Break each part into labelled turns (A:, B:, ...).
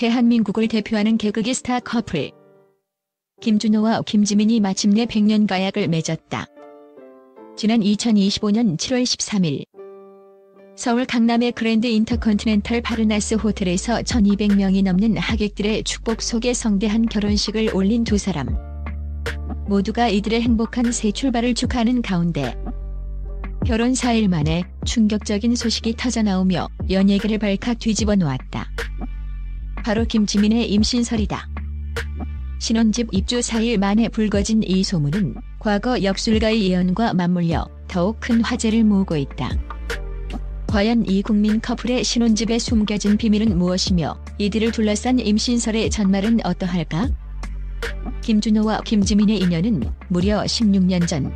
A: 대한민국을 대표하는 개그계 스타 커플 김준호와 김지민이 마침내 100년 가약을 맺었다. 지난 2025년 7월 13일 서울 강남의 그랜드 인터컨티넨탈 바르나스 호텔에서 1200명이 넘는 하객들의 축복 속에 성대한 결혼식을 올린 두 사람. 모두가 이들의 행복한 새 출발을 축하하는 가운데 결혼 4일 만에 충격적인 소식이 터져나오며 연예계를 발칵 뒤집어 놓았다. 바로 김지민의 임신설이다. 신혼집 입주 4일 만에 불거진 이 소문은 과거 역술가의 예언과 맞물려 더욱 큰 화제를 모으고 있다. 과연 이 국민 커플의 신혼집에 숨겨진 비밀은 무엇이며 이들을 둘러싼 임신설의 전말은 어떠할까? 김준호와 김지민의 인연은 무려 16년 전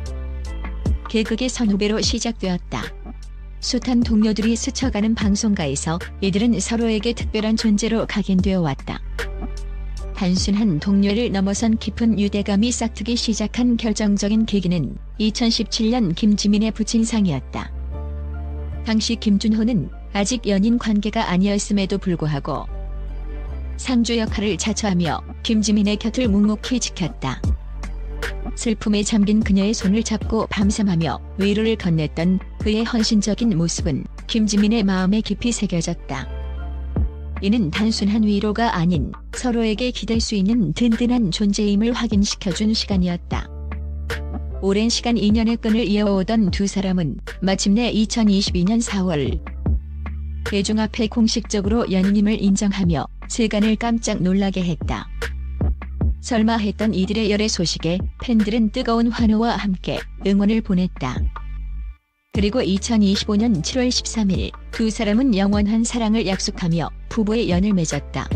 A: 개그계 선후배로 시작되었다. 숱한 동료들이 스쳐가는 방송가에서 이들은 서로에게 특별한 존재로 각인되어 왔다. 단순한 동료를 넘어선 깊은 유대감이 싹트기 시작한 결정적인 계기는 2017년 김지민의 부친상이었다. 당시 김준호는 아직 연인 관계가 아니었음에도 불구하고 상주 역할을 자처하며 김지민의 곁을 묵묵히 지켰다. 슬픔에 잠긴 그녀의 손을 잡고 밤샘하며 위로를 건넸던 그의 헌신적인 모습은 김지민의 마음에 깊이 새겨졌다. 이는 단순한 위로가 아닌 서로에게 기댈 수 있는 든든한 존재임을 확인시켜준 시간이었다. 오랜 시간 인연의 끈을 이어오던 두 사람은 마침내 2022년 4월 대중 앞에 공식적으로 연인임을 인정하며 세간을 깜짝 놀라게 했다. 설마 했던 이들의 열애 소식에 팬들은 뜨거운 환호와 함께 응원을 보냈다. 그리고 2025년 7월 13일 두 사람은 영원한 사랑을 약속하며 부부의 연을 맺었다.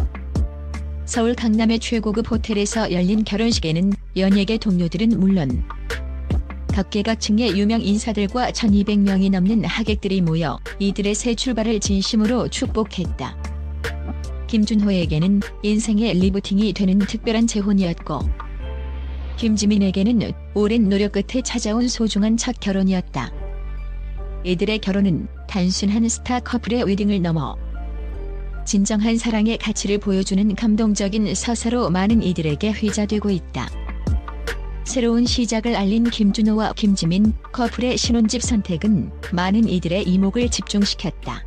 A: 서울 강남의 최고급 호텔에서 열린 결혼식에는 연예계 동료들은 물론 각계각층의 유명 인사들과 1200명이 넘는 하객들이 모여 이들의 새 출발을 진심으로 축복했다. 김준호에게는 인생의 리부팅이 되는 특별한 재혼이었고 김지민에게는 오랜 노력 끝에 찾아온 소중한 첫 결혼이었다. 이들의 결혼은 단순한 스타 커플의 웨딩을 넘어 진정한 사랑의 가치를 보여주는 감동적인 서사로 많은 이들에게 회자되고 있다. 새로운 시작을 알린 김준호와 김지민 커플의 신혼집 선택은 많은 이들의 이목을 집중시켰다.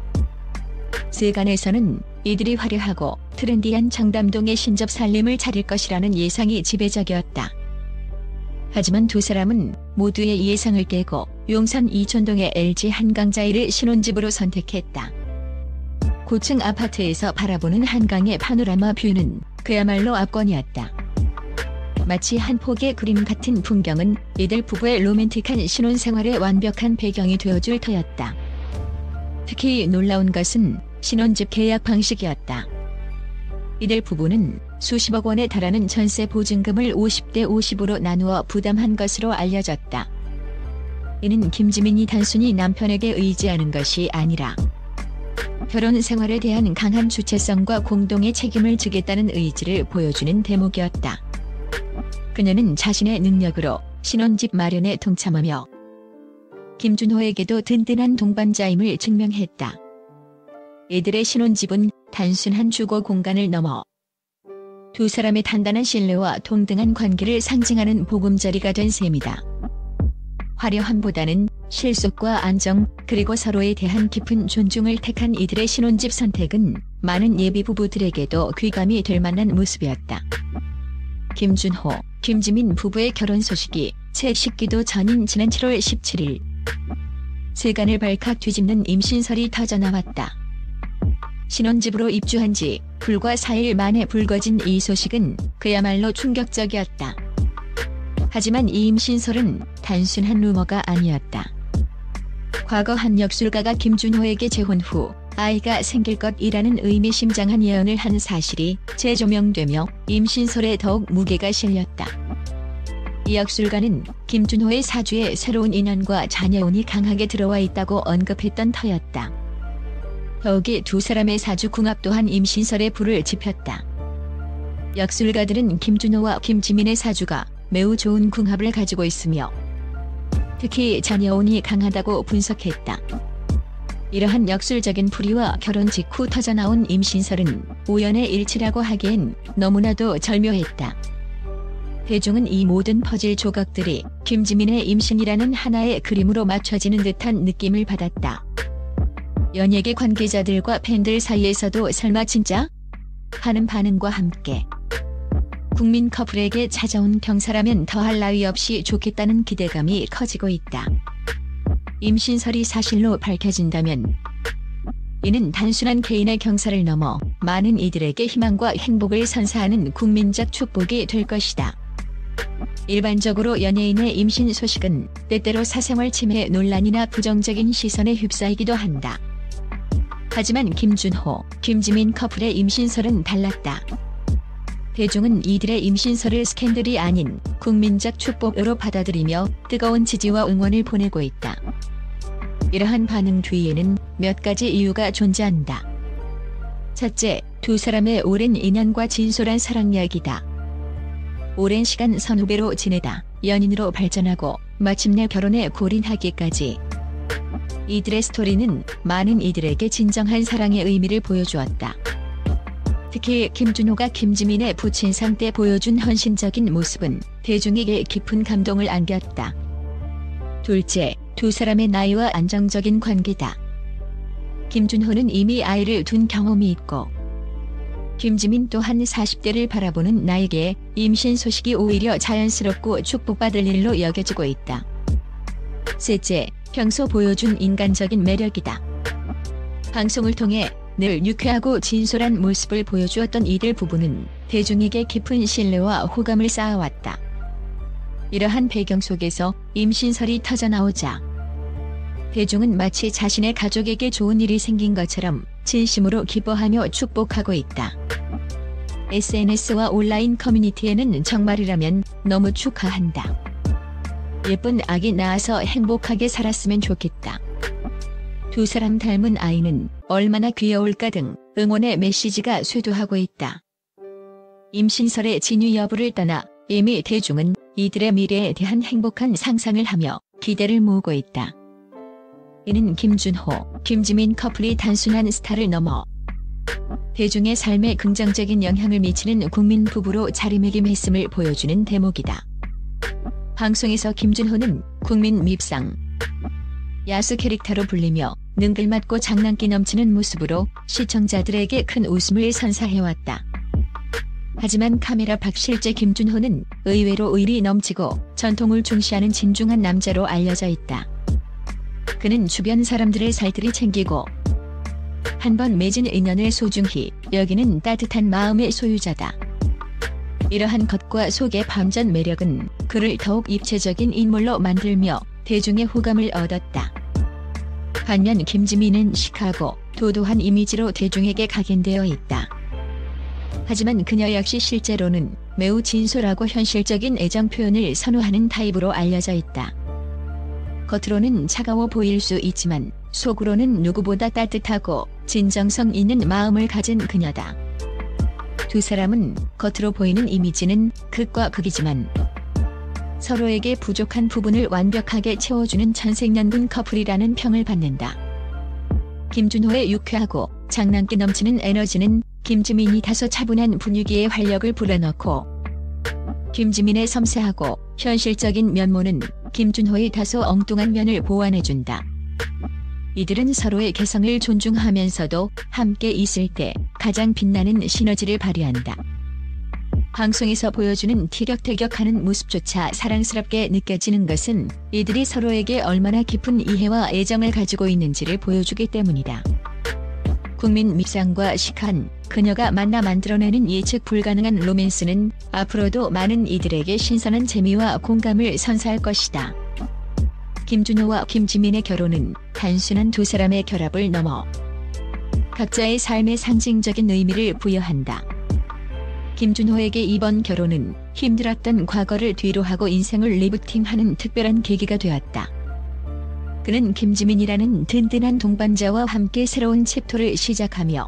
A: 세간에서는 이들이 화려하고 트렌디한 청담동의 신접 살림을 차릴 것이라는 예상이 지배적이었다. 하지만 두 사람은 모두의 예상을 깨고 용산 이촌동의 LG 한강자이를 신혼집으로 선택했다. 고층 아파트에서 바라보는 한강의 파노라마 뷰는 그야말로 압권이었다. 마치 한 폭의 그림 같은 풍경은 이들 부부의 로맨틱한 신혼생활의 완벽한 배경이 되어줄 터였다. 특히 놀라운 것은 신혼집 계약 방식이었다. 이들 부부는 수십억 원에 달하는 전세 보증금을 50대 50으로 나누어 부담한 것으로 알려졌다. 이는 김지민이 단순히 남편에게 의지하는 것이 아니라 결혼 생활에 대한 강한 주체성과 공동의 책임을 지겠다는 의지를 보여주는 대목이었다. 그녀는 자신의 능력으로 신혼집 마련에 동참하며 김준호에게도 든든한 동반자임을 증명했다. 이들의 신혼집은 단순한 주거 공간을 넘어 두 사람의 단단한 신뢰와 동등한 관계를 상징하는 보금자리가 된 셈이다. 화려함보다는 실속과 안정 그리고 서로에 대한 깊은 존중을 택한 이들의 신혼집 선택은 많은 예비 부부들에게도 귀감이 될 만한 모습이었다. 김준호, 김지민 부부의 결혼 소식이 채 식기도 전인 지난 7월 17일 세간을 발칵 뒤집는 임신설이 터져나왔다. 신혼집으로 입주한 지 불과 4일 만에 불거진 이 소식은 그야말로 충격적이었다. 하지만 이 임신설은 단순한 루머가 아니었다. 과거 한 역술가가 김준호에게 재혼 후 아이가 생길 것이라는 의미심장한 예언을 한 사실이 재조명되며 임신설에 더욱 무게가 실렸다. 이 역술가는 김준호의 사주에 새로운 인연과 자녀운이 강하게 들어와 있다고 언급했던 터였다. 더욱이 두 사람의 사주 궁합 또한 임신설에 불을 지폈다. 역술가들은 김준호와 김지민의 사주가 매우 좋은 궁합을 가지고 있으며 특히 자녀운이 강하다고 분석했다. 이러한 역술적인 풀이와 결혼 직후 터져나온 임신설은 우연의 일치라고 하기엔 너무나도 절묘했다. 대중은 이 모든 퍼즐 조각들이 김지민의 임신이라는 하나의 그림으로 맞춰지는 듯한 느낌을 받았다. 연예계 관계자들과 팬들 사이에서도 설마 진짜? 하는 반응과 함께 국민 커플에게 찾아온 경사라면 더할 나위 없이 좋겠다는 기대감이 커지고 있다. 임신설이 사실로 밝혀진다면 이는 단순한 개인의 경사를 넘어 많은 이들에게 희망과 행복을 선사하는 국민적 축복이 될 것이다. 일반적으로 연예인의 임신 소식은 때때로 사생활 침해 논란이나 부정적인 시선에 휩싸이기도 한다. 하지만 김준호, 김지민 커플의 임신설은 달랐다. 대중은 이들의 임신설을 스캔들이 아닌 국민적 축복으로 받아들이며 뜨거운 지지와 응원을 보내고 있다. 이러한 반응 뒤에는 몇 가지 이유가 존재한다. 첫째, 두 사람의 오랜 인연과 진솔한 사랑 이야기다. 오랜 시간 선후배로 지내다 연인으로 발전하고 마침내 결혼에 골인하기까지. 이들의 스토리는 많은 이들에게 진정한 사랑의 의미를 보여주었다. 특히 김준호가 김지민의 부친상 때 보여준 헌신적인 모습은 대중에게 깊은 감동을 안겼다. 둘째, 두 사람의 나이와 안정적인 관계다. 김준호는 이미 아이를 둔 경험이 있고 김지민 또한 40대를 바라보는 나에게 임신 소식이 오히려 자연스럽고 축복받을 일로 여겨지고 있다. 셋째, 평소 보여준 인간적인 매력이다. 방송을 통해 늘 유쾌하고 진솔한 모습을 보여주었던 이들 부부는 대중에게 깊은 신뢰와 호감을 쌓아왔다. 이러한 배경 속에서 임신설이 터져나오자 대중은 마치 자신의 가족에게 좋은 일이 생긴 것처럼 진심으로 기뻐하며 축복하고 있다. SNS와 온라인 커뮤니티에는 정말이라면 너무 축하한다. 예쁜 아기 낳아서 행복하게 살았으면 좋겠다. 두 사람 닮은 아이는 얼마나 귀여울까 등 응원의 메시지가 쇄도하고 있다. 임신설의 진위 여부를 떠나 이미 대중은 이들의 미래에 대한 행복한 상상을 하며 기대를 모으고 있다. 이는 김준호, 김지민 커플이 단순한 스타를 넘어 대중의 삶에 긍정적인 영향을 미치는 국민 부부로 자리매김했음을 보여주는 대목이다. 방송에서 김준호는 국민 밉상, 야수 캐릭터로 불리며 능글맞고 장난기 넘치는 모습으로 시청자들에게 큰 웃음을 선사해왔다. 하지만 카메라 밖 실제 김준호는 의외로 의리 넘치고 전통을 중시하는 진중한 남자로 알려져 있다. 그는 주변 사람들을 살뜰히 챙기고 한번 맺은 인연을 소중히 여기는 따뜻한 마음의 소유자다. 이러한 겉과 속의 반전 매력은 그를 더욱 입체적인 인물로 만들며 대중의 호감을 얻었다. 반면 김지민은 시크하고 도도한 이미지로 대중에게 각인되어 있다. 하지만 그녀 역시 실제로는 매우 진솔하고 현실적인 애정 표현을 선호하는 타입으로 알려져 있다. 겉으로는 차가워 보일 수 있지만 속으로는 누구보다 따뜻하고 진정성 있는 마음을 가진 그녀다. 두 사람은 겉으로 보이는 이미지는 극과 극이지만 서로에게 부족한 부분을 완벽하게 채워주는 천생연분 커플이라는 평을 받는다. 김준호의 유쾌하고 장난기 넘치는 에너지는 김지민이 다소 차분한 분위기에 활력을 불어넣고 김지민의 섬세하고 현실적인 면모는 김준호의 다소 엉뚱한 면을 보완해준다. 이들은 서로의 개성을 존중하면서도 함께 있을 때 가장 빛나는 시너지를 발휘한다. 방송에서 보여주는 티격태격하는 모습조차 사랑스럽게 느껴지는 것은 이들이 서로에게 얼마나 깊은 이해와 애정을 가지고 있는지를 보여주기 때문이다. 국민 밉상과 시크한 그녀가 만나 만들어내는 예측 불가능한 로맨스는 앞으로도 많은 이들에게 신선한 재미와 공감을 선사할 것이다. 김준호와 김지민의 결혼은 단순한 두 사람의 결합을 넘어 각자의 삶의 상징적인 의미를 부여한다. 김준호에게 이번 결혼은 힘들었던 과거를 뒤로하고 인생을 리부팅하는 특별한 계기가 되었다. 그는 김지민이라는 든든한 동반자와 함께 새로운 챕터를 시작하며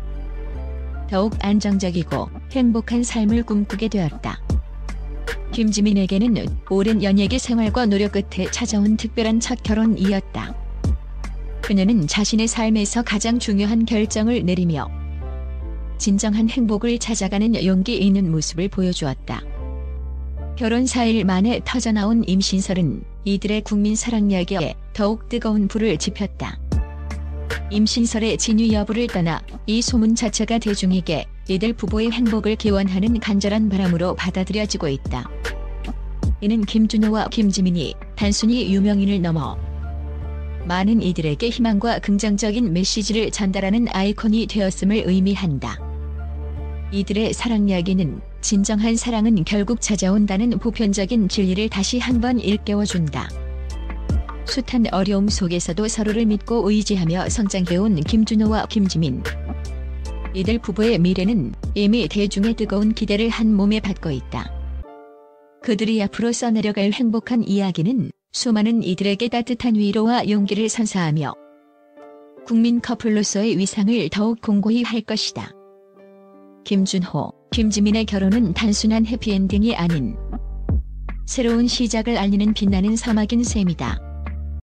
A: 더욱 안정적이고 행복한 삶을 꿈꾸게 되었다. 김지민에게는 오랜 연예계 생활과 노력 끝에 찾아온 특별한 첫 결혼이었다. 그녀는 자신의 삶에서 가장 중요한 결정을 내리며 진정한 행복을 찾아가는 용기 있는 모습을 보여주었다. 결혼 4일 만에 터져나온 임신설은 이들의 국민 사랑 이야기에 더욱 뜨거운 불을 지폈다. 임신설의 진위 여부를 떠나 이 소문 자체가 대중에게 이들 부부의 행복을 기원하는 간절한 바람으로 받아들여지고 있다. 이는 김준호와 김지민이 단순히 유명인을 넘어 많은 이들에게 희망과 긍정적인 메시지를 전달하는 아이콘이 되었음을 의미한다. 이들의 사랑 이야기는 진정한 사랑은 결국 찾아온다는 보편적인 진리를 다시 한번 일깨워준다. 숱한 어려움 속에서도 서로를 믿고 의지하며 성장해온 김준호와 김지민. 이들 부부의 미래는 이미 대중의 뜨거운 기대를 한 몸에 받고 있다. 그들이 앞으로 써내려갈 행복한 이야기는 수많은 이들에게 따뜻한 위로와 용기를 선사하며 국민 커플로서의 위상을 더욱 공고히 할 것이다. 김준호, 김지민의 결혼은 단순한 해피엔딩이 아닌 새로운 시작을 알리는 빛나는 서막인 셈이다.